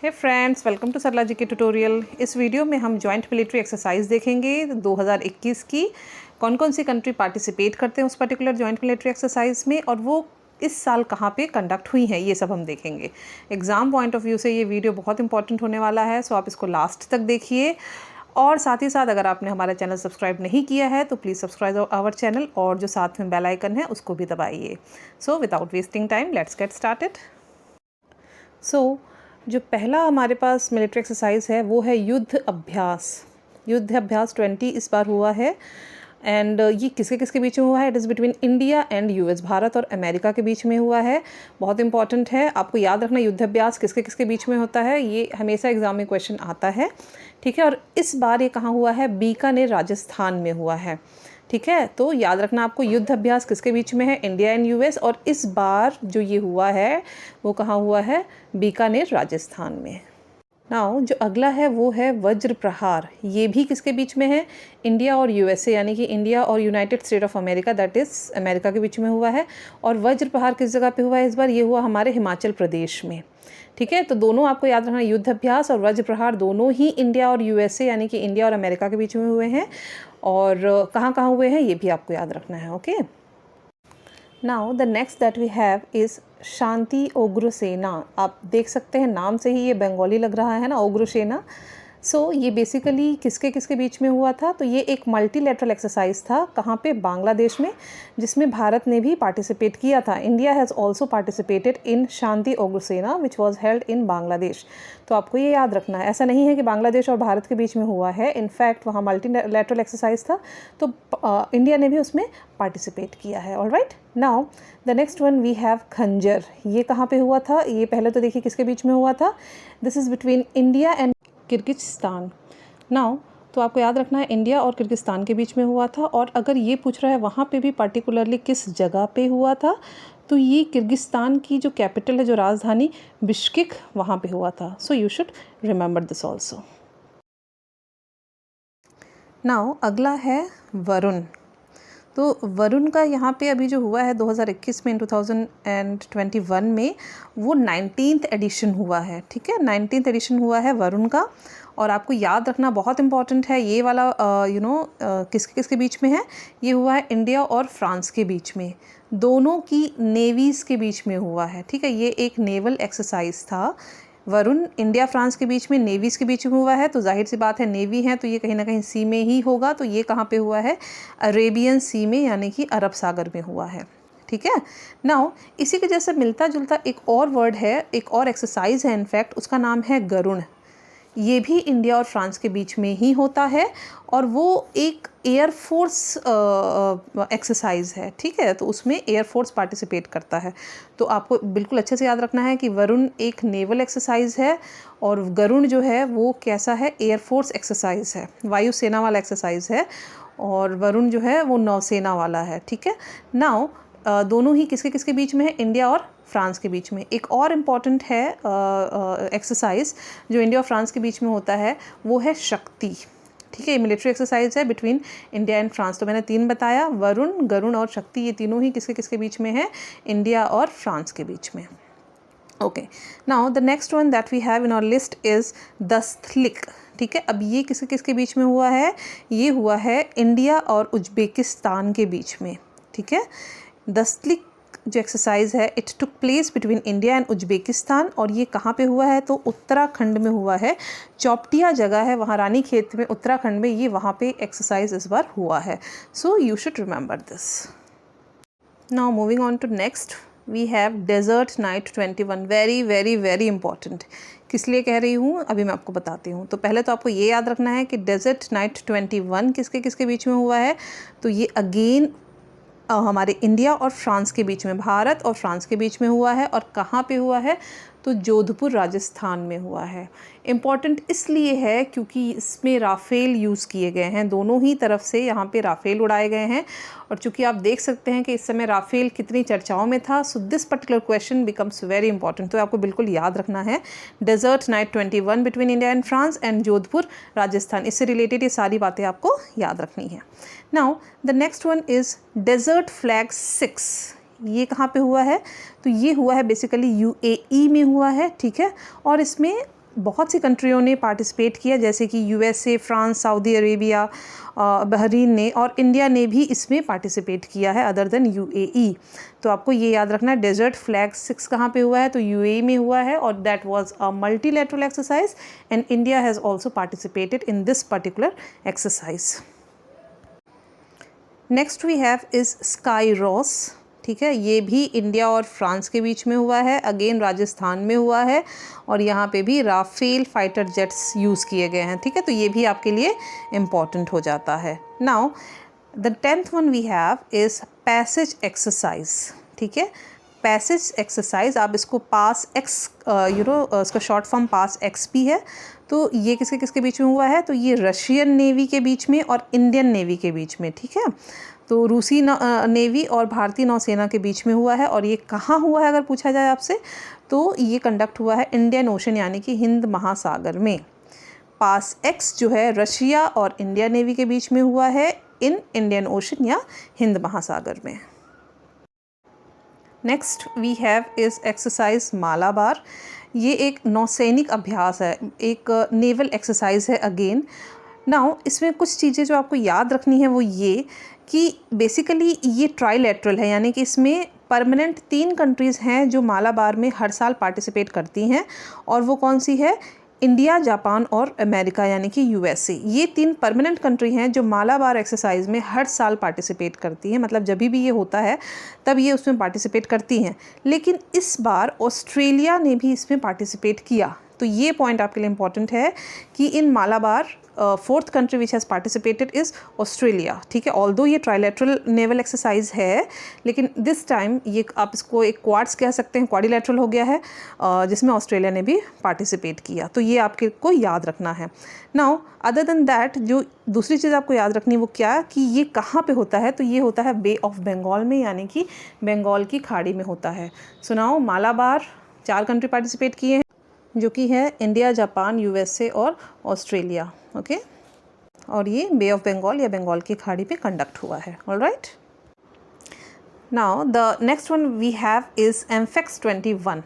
Hey friends, welcome to सरला जी के tutorial. इस video में हम जॉइंट मिलिट्री एक्सरसाइज देखेंगे 2021 की। कौन कौन सी कंट्री पार्टिसिपेट करते हैं उस पर्टिकुलर जॉइंट मिलिट्री एक्सरसाइज में और वो इस साल कहाँ पे कंडक्ट हुई हैं, ये सब हम देखेंगे। एग्ज़ाम पॉइंट ऑफ व्यू से ये वीडियो बहुत इंपॉर्टेंट होने वाला है, सो आप इसको लास्ट तक देखिए। और साथ ही साथ अगर आपने हमारा चैनल सब्सक्राइब नहीं किया है तो प्लीज़ सब्सक्राइब आवर चैनल और जो साथ में बेल आइकन है उसको भी दबाइए। So without wasting time let's get started. जो पहला हमारे पास मिलिट्री एक्सरसाइज है वो है युद्ध अभ्यास। युद्ध अभ्यास 20 इस बार हुआ है एंड ये किसके किसके बीच में हुआ है? It is between India and US, Bharat और अमेरिका के बीच में हुआ है। बहुत इंपॉर्टेंट है, आपको याद रखना युद्ध अभ्यास किसके किसके बीच में होता है, ये हमेशा एग्जाम में क्वेश्चन आता है। ठीक है, और इस बार ये कहाँ हुआ है? बीकानेर राजस्थान में हुआ है। ठीक है, तो याद रखना आपको युद्ध अभ्यास किसके बीच में है? India and US. और इस बार जो ये हुआ है वो कहाँ हुआ है? बीकानेर राजस्थान में। नाउ जो अगला है वो है वज्र प्रहार। ये भी किसके बीच में है? इंडिया और यूएसए, यानी कि इंडिया और United state of America, that is America के बीच में हुआ है। और वज्र प्रहार किस जगह पे हुआ है इस बार? ये हुआ हमारे हिमाचल प्रदेश में। ठीक है, तो दोनों आपको याद रखना, युद्ध अभ्यास और वज्र प्रहार दोनों ही इंडिया और यूएसए यानी कि इंडिया और अमेरिका के बीच में हुए हैं। और कहाँ कहाँ हुए हैं ये भी आपको याद रखना है। Okay, now the next that we have is Shanti Ugrasena. आप देख सकते हैं नाम से ही ये बंगाली लग रहा है ना, उग्रसेना। ये बेसिकली किसके किसके बीच में हुआ था? तो ये एक मल्टीलेटरल एक्सरसाइज था। कहाँ पे? बांग्लादेश में, जिसमें भारत ने भी पार्टिसिपेट किया था। India has also participated in Shanti Ugrasena which was held in Bangladesh. तो आपको ये याद रखना है, ऐसा नहीं है कि बांग्लादेश और भारत के बीच में हुआ है। इनफैक्ट वहाँ मल्टीलेटरल एक्सरसाइज था, तो इंडिया ने भी उसमें पार्टिसिपेट किया है। Alright, now the next one we have Khanjar. ये कहाँ पे हुआ था? ये पहले तो देखिए किसके बीच में हुआ था। This is between India and Kyrgyzstan. Now तो आपको याद रखना है इंडिया और किर्गिस्तान के बीच में हुआ था। और अगर ये पूछ रहा है वहाँ पे भी पर्टिकुलरली किस जगह पे हुआ था, तो ये किर्गिस्तान की जो कैपिटल है, जो राजधानी बिश्केक, वहाँ पे हुआ था। सो you should remember this also. Now अगला है वरुण। तो वरुण का यहाँ पे अभी जो हुआ है 2021 में, 2021 में, वो 19th एडिशन हुआ है। ठीक है, 19th एडिशन हुआ है वरुण का। और आपको याद रखना बहुत इंपॉर्टेंट है ये वाला, किसके किसके बीच में है? ये हुआ है इंडिया और फ्रांस के बीच में, दोनों की नेवीज़ के बीच में हुआ है। ठीक है, ये एक नेवल एक्सरसाइज था। वरुण इंडिया फ्रांस के बीच में, नेवीज़ के बीच में हुआ है, तो जाहिर सी बात है नेवी है तो ये कहीं ना कहीं सी में ही होगा। तो ये कहाँ पे हुआ है? अरेबियन सी में, यानी कि अरब सागर में हुआ है। ठीक है, नाउ इसी के जैसे मिलता जुलता एक और वर्ड है, एक और एक्सरसाइज है इनफैक्ट, उसका नाम है गरुण। ये भी इंडिया और फ्रांस के बीच में ही होता है और वो एक एयरफोर्स एक्सरसाइज है। ठीक है, तो उसमें एयरफोर्स पार्टिसिपेट करता है। तो आपको बिल्कुल अच्छे से याद रखना है कि वरुण एक नेवल एक्सरसाइज है और गरुण जो है वो कैसा है? एयरफोर्स एक्सरसाइज है, वायुसेना वाला एक्सरसाइज है। और वरुण जो है वो नौसेना वाला है। ठीक है, नाउ दोनों ही किसके किसके बीच में है? इंडिया और फ्रांस के बीच में। एक और इम्पॉर्टेंट है एक्सरसाइज जो इंडिया और फ्रांस के बीच में होता है, वो है शक्ति। ठीक है, मिलिट्री एक्सरसाइज है बिटवीन इंडिया एंड फ्रांस। तो मैंने 3 बताया, वरुण, गरुण और शक्ति, ये तीनों ही किसके किसके बीच में है? इंडिया और फ्रांस के बीच में। Okay, now the next one that we have in our list is Dustlik. ठीक है, अब ये किसके किसके बीच में हुआ है? ये हुआ है इंडिया और उज्बेकिस्तान के बीच में। ठीक है, दस्तलिक जो एक्सरसाइज है it took place between India and Uzbekistan. और ये कहाँ पे हुआ है? तो उत्तराखंड में हुआ है। चौपटिया जगह है वहाँ, रानी खेत में, उत्तराखंड में। ये वहाँ पे एक्सरसाइज इस बार हुआ है। So you should remember this. Now moving on to next we have desert knight 21। Very very very important. किस लिए कह रही हूँ अभी मैं आपको बताती हूँ। तो पहले तो आपको ये याद रखना है कि डेजर्ट नाइट 21 किसके किसके बीच में हुआ है? तो ये अगेन हमारे इंडिया और फ्रांस के बीच में, भारत और फ्रांस के बीच में हुआ है। और कहाँ पे हुआ है? तो जोधपुर राजस्थान में हुआ है। इम्पॉर्टेंट इसलिए है क्योंकि इसमें राफेल यूज़ किए गए हैं, दोनों ही तरफ से यहाँ पे राफेल उड़ाए गए हैं। और चूँकि आप देख सकते हैं कि इस समय राफेल कितनी चर्चाओं में था, so this particular question becomes very important. तो आपको बिल्कुल याद रखना है desert knight 21 between India and France and Jodhpur Rajasthan. इससे रिलेटेड ये सारी बातें आपको याद रखनी है। Now the next one is desert flag 6। ये कहाँ पे हुआ है? तो ये हुआ है बेसिकली यूएई में हुआ है। ठीक है, और इसमें बहुत सी कंट्रियों ने पार्टिसिपेट किया, जैसे कि USA, France, Saudi Arabia, Bahrain ने, और इंडिया ने भी इसमें पार्टिसिपेट किया है अदर देन यूएई। तो आपको ये याद रखना है, डेजर्ट फ्लैग 6 कहाँ पे हुआ है, तो यूएई में हुआ है, और that was a multilateral exercise and India has also participated in this particular exercise. Next we have is Skyros. ठीक है, ये भी इंडिया और फ्रांस के बीच में हुआ है, अगेन राजस्थान में हुआ है, और यहाँ पे भी राफेल फाइटर जेट्स यूज़ किए गए हैं। ठीक है, तो ये भी आपके लिए इम्पॉर्टेंट हो जाता है। Now the 10th one we have is passage exercise. ठीक है, पैसेज एक्सरसाइज, आप इसको पास एक्स इसका शॉर्ट फॉर्म पास एक्स भी है। तो ये किसके किसके बीच में हुआ है, तो ये रशियन नेवी के बीच में और इंडियन नेवी के बीच में। ठीक है, तो रूसी नेवी और भारतीय नौसेना के बीच में हुआ है, और ये कहाँ हुआ है अगर पूछा जाए आपसे, तो ये कंडक्ट हुआ है इंडियन ओशन यानी कि हिंद महासागर में। पास एक्स जो है रशिया और इंडिया नेवी के बीच में हुआ है इन इंडियन ओशन या हिंद महासागर में। Next we have is exercise Malabar. ये एक नौसैनिक अभ्यास है, एक नेवल एक्सरसाइज है अगेन। नाउ इसमें कुछ चीज़ें जो आपको याद रखनी है वो ये कि बेसिकली ये ट्राइलेटरल है, यानी कि इसमें परमानेंट 3 कंट्रीज़ हैं जो मालाबार में हर साल पार्टिसिपेट करती हैं, और वो कौन सी है, इंडिया, जापान और अमेरिका यानी कि यूएसए। ये 3 परमानेंट कंट्री हैं जो मालाबार एक्सरसाइज में हर साल पार्टिसिपेट करती हैं, मतलब जब भी ये होता है तब ये उसमें पार्टिसिपेट करती हैं। लेकिन इस बार ऑस्ट्रेलिया ने भी इसमें पार्टिसिपेट किया, तो ये पॉइंट आपके लिए इम्पॉर्टेंट है कि in Malabar 4th country which has participated is Australia. ठीक है, ऑल्दो ये ट्राइलेटरल नेवल एक्सरसाइज है, लेकिन दिस टाइम ये आप इसको एक क्वाड्स कह सकते हैं, क्वाड्रिलेटरल हो गया है, जिसमें ऑस्ट्रेलिया ने भी पार्टिसिपेट किया। तो ये आपके को याद रखना है। नाउ अदर देन दैट, जो दूसरी चीज़ आपको याद रखनी है वो क्या, कि ये कहाँ पे होता है, तो ये होता है बे ऑफ बंगाल में, यानी कि बंगाल की खाड़ी में होता है। So now Malabar 4 country participate किए हैं, जो कि है इंडिया, जापान, यूएसए और ऑस्ट्रेलिया। ओके, और ये बे ऑफ बंगाल या बंगाल की खाड़ी पे कंडक्ट हुआ है। Alright, now the next one we have is AMPHEX 21।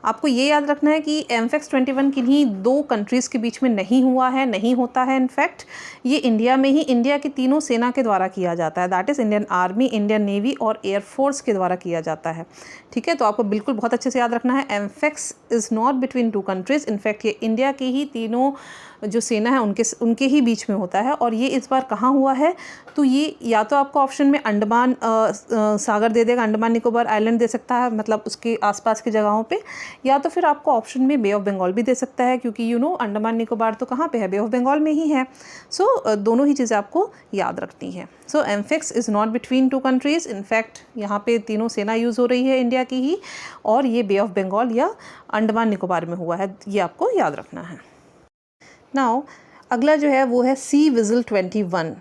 आपको ये याद रखना है कि एमफेक्स 21 किन्हीं 2 कंट्रीज़ के बीच में नहीं हुआ है, नहीं होता है। इनफैक्ट ये इंडिया में ही, इंडिया की तीनों सेना के द्वारा किया जाता है, that is Indian army, Indian navy और एयरफोर्स के द्वारा किया जाता है। ठीक है, तो आपको बिल्कुल बहुत अच्छे से याद रखना है, AMPHEX is not between 2 countries. In fact ये इंडिया की ही तीनों जो सेना है उनके ही बीच में होता है। और ये इस बार कहाँ हुआ है, तो ये या तो आपको ऑप्शन में अंडमान सागर दे देगा, अंडमान निकोबार आइलैंड दे सकता है, मतलब उसके आसपास की जगहों पे, या तो फिर आपको ऑप्शन में बे ऑफ बंगाल भी दे सकता है, क्योंकि अंडमान निकोबार तो कहाँ पे है, बे ऑफ बंगाल में ही है। सो दोनों ही चीज़ें आपको याद रखनी है। So AMPHEX is not between 2 countries. In fact यहाँ पे तीनों सेना यूज़ हो रही है इंडिया की ही, और ये बे ऑफ बंगाल या अंडमान निकोबार में हुआ है, ये आपको याद रखना है। नाउ अगला जो है वो है सी विजिल 21।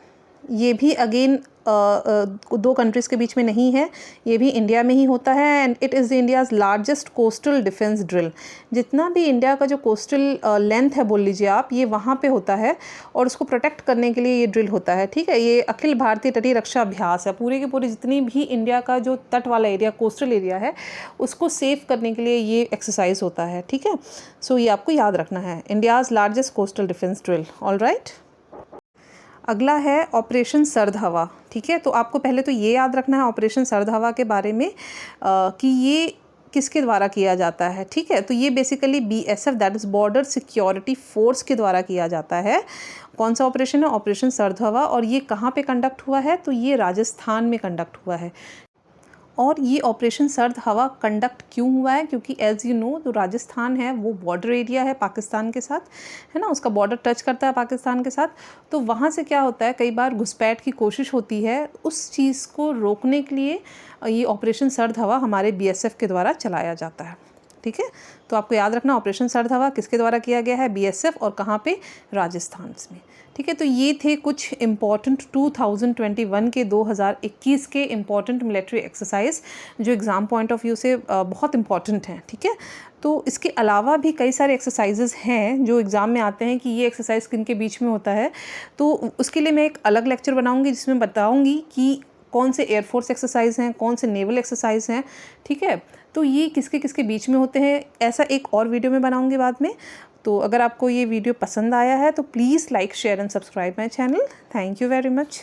ये भी अगेन 2 कंट्रीज़ के बीच में नहीं है, ये भी इंडिया में ही होता है, and it is India's largest coastal defence drill. जितना भी इंडिया का जो कोस्टल लेंथ है बोल लीजिए आप, ये वहाँ पे होता है, और उसको प्रोटेक्ट करने के लिए ये ड्रिल होता है। ठीक है, ये अखिल भारतीय तटीय रक्षा अभ्यास है, पूरे के पूरे जितनी भी इंडिया का जो तट वाला एरिया, कोस्टल एरिया है, उसको सेव करने के लिए ये एक्सरसाइज होता है। ठीक है, सो ये आपको याद रखना है, India's largest coastal defence drill. All right, अगला है ऑपरेशन सर्द हवा। ठीक है, तो आपको पहले तो ये याद रखना है ऑपरेशन सर्द हवा के बारे में कि ये किसके द्वारा किया जाता है। ठीक है, तो ये basically BSF that is border security force के द्वारा किया जाता है। कौन सा ऑपरेशन है, ऑपरेशन सर्द हवा, और ये कहाँ पे कंडक्ट हुआ है, तो ये राजस्थान में कंडक्ट हुआ है। और ये ऑपरेशन सर्द हवा कंडक्ट क्यों हुआ है, क्योंकि एज़ यू नो जो राजस्थान है वो बॉर्डर एरिया है पाकिस्तान के साथ, है ना, उसका बॉर्डर टच करता है पाकिस्तान के साथ। तो वहाँ से क्या होता है, कई बार घुसपैठ की कोशिश होती है, उस चीज़ को रोकने के लिए ये ऑपरेशन सर्द हवा हमारे BSF के द्वारा चलाया जाता है। ठीक है, तो आपको याद रखना ऑपरेशन सर्द हवा किसके द्वारा किया गया है, BSF, और कहाँ पे, राजस्थान में। ठीक है, तो ये थे कुछ इम्पॉर्टेंट 2021 के 2021 के इम्पॉर्टेंट मिलिट्री एक्सरसाइज जो एग्ज़ाम पॉइंट ऑफ व्यू से बहुत इम्पॉर्टेंट हैं। ठीक है, तो इसके अलावा भी कई सारे एक्सरसाइजेज़ हैं जो एग्ज़ाम में आते हैं कि ये एक्सरसाइज किन के बीच में होता है, तो उसके लिए मैं एक अलग लेक्चर बनाऊँगी जिसमें बताऊँगी कि कौन से एयरफोर्स एक्सरसाइज हैं, कौन से नेवल एक्सरसाइज हैं। ठीक है, तो ये किसके किसके बीच में होते हैं, ऐसा एक और वीडियो में बनाऊंगी बाद में। तो अगर आपको ये वीडियो पसंद आया है तो please like share and subscribe my channel. Thank you very much.